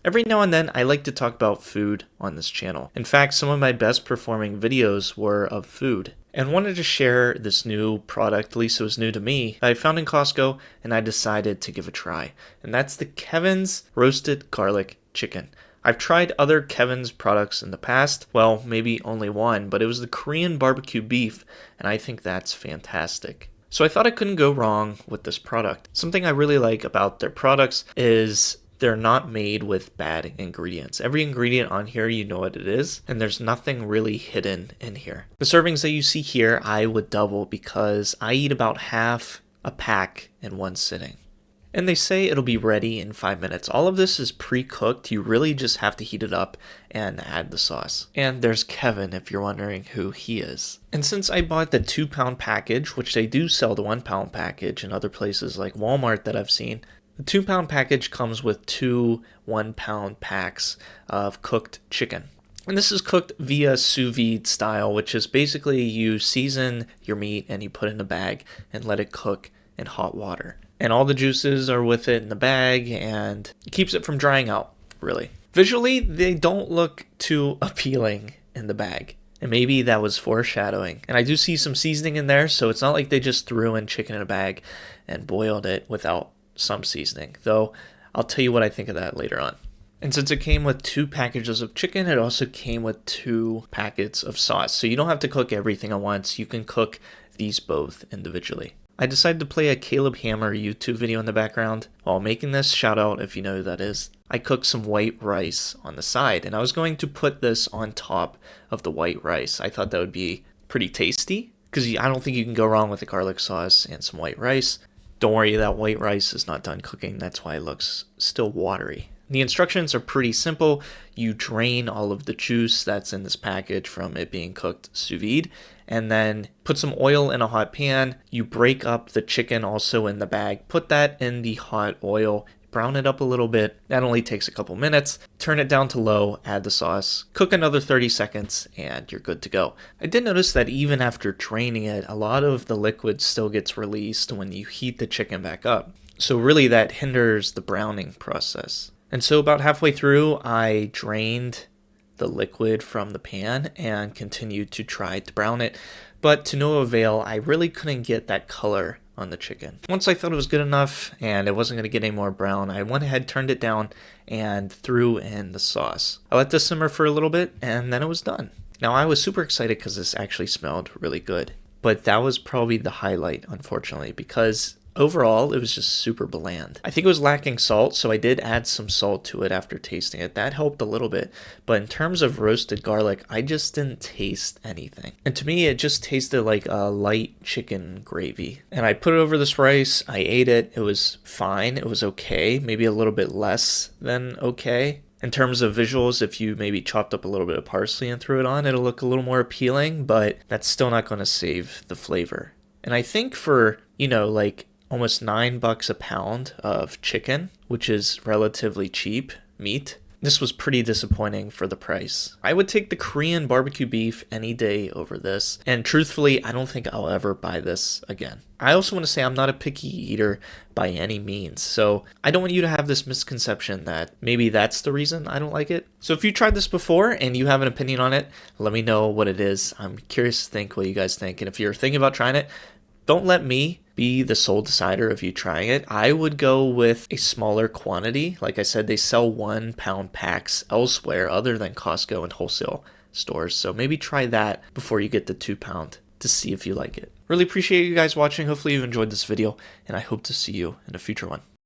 Every now and then, I like to talk about food on this channel. In fact, some of my best performing videos were of food. And wanted to share this new product, at least it was new to me, that I found in Costco and I decided to give a try. And that's the Kevin's Roasted Garlic Chicken. I've tried other Kevin's products in the past, well, maybe only one, but it was the Korean barbecue beef, and I think that's fantastic. So I thought I couldn't go wrong with this product. Something I really like about their products is they're not made with bad ingredients. Every ingredient on here, you know what it is, and there's nothing really hidden in here. The servings that you see here, I would double because I eat about half a pack in one sitting. And they say it'll be ready in 5 minutes. All of this is pre-cooked. You really just have to heat it up and add the sauce. And there's Kevin, if you're wondering who he is. And since I bought the 2-pound package, which they do sell the 1-pound package in other places like Walmart that I've seen, the 2-pound package comes with 2 1-pound packs of cooked chicken. And this is cooked via sous vide style, which is basically you season your meat and you put it in a bag and let it cook in hot water. And all the juices are with it in the bag and it keeps it from drying out, really. Visually, they don't look too appealing in the bag. And maybe that was foreshadowing. And I do see some seasoning in there, so it's not like they just threw in chicken in a bag and boiled it without some seasoning, though I'll tell you what I think of that later on. And since it came with 2 packages of chicken, it also came with 2 packets of sauce. So you don't have to cook everything at once. You can cook these both individually. I decided to play a Caleb Hammer YouTube video in the background. While making this, shout out if you know who that is. I cooked some white rice on the side, and I was going to put this on top of the white rice. I thought that would be pretty tasty, because I don't think you can go wrong with a garlic sauce and some white rice. Don't worry, that white rice is not done cooking. That's why it looks still watery. The instructions are pretty simple. You drain all of the juice that's in this package from it being cooked sous vide, and then put some oil in a hot pan. You break up the chicken also in the bag. Put that in the hot oil. Brown it up a little bit. That only takes a couple minutes. Turn it down to low, add the sauce, cook another 30 seconds, and you're good to go. I did notice that even after draining it, a lot of the liquid still gets released when you heat the chicken back up. So really that hinders the browning process. And so about halfway through, I drained the liquid from the pan and continued to try to brown it. But to no avail, I really couldn't get that color on the chicken. Once I thought it was good enough and it wasn't going to get any more brown, I went ahead, turned it down, and threw in the sauce. I let this simmer for a little bit, and then it was done. Now, I was super excited because this actually smelled really good. But that was probably the highlight, unfortunately, because overall, it was just super bland. I think it was lacking salt, so I did add some salt to it after tasting it. That helped a little bit. But in terms of roasted garlic, I just didn't taste anything. And to me, it just tasted like a light chicken gravy. And I put it over this rice. I ate it. It was fine. It was okay. Maybe a little bit less than okay. In terms of visuals, if you maybe chopped up a little bit of parsley and threw it on, it'll look a little more appealing, but that's still not going to save the flavor. And I think for, like almost $9 a pound of chicken, which is relatively cheap meat, this was pretty disappointing for the price. I would take the Korean barbecue beef any day over this, and truthfully, I don't think I'll ever buy this again. I also want to say I'm not a picky eater by any means, so I don't want you to have this misconception that maybe that's the reason I don't like it. So if you tried this before and you have an opinion on it, let me know what it is. I'm curious to think what you guys think, and if you're thinking about trying it, don't let me be the sole decider of you trying it. I would go with a smaller quantity. Like I said, they sell 1-pound packs elsewhere other than Costco and wholesale stores. So maybe try that before you get the 2-pound to see if you like it. Really appreciate you guys watching. Hopefully you enjoyed this video, and I hope to see you in a future one.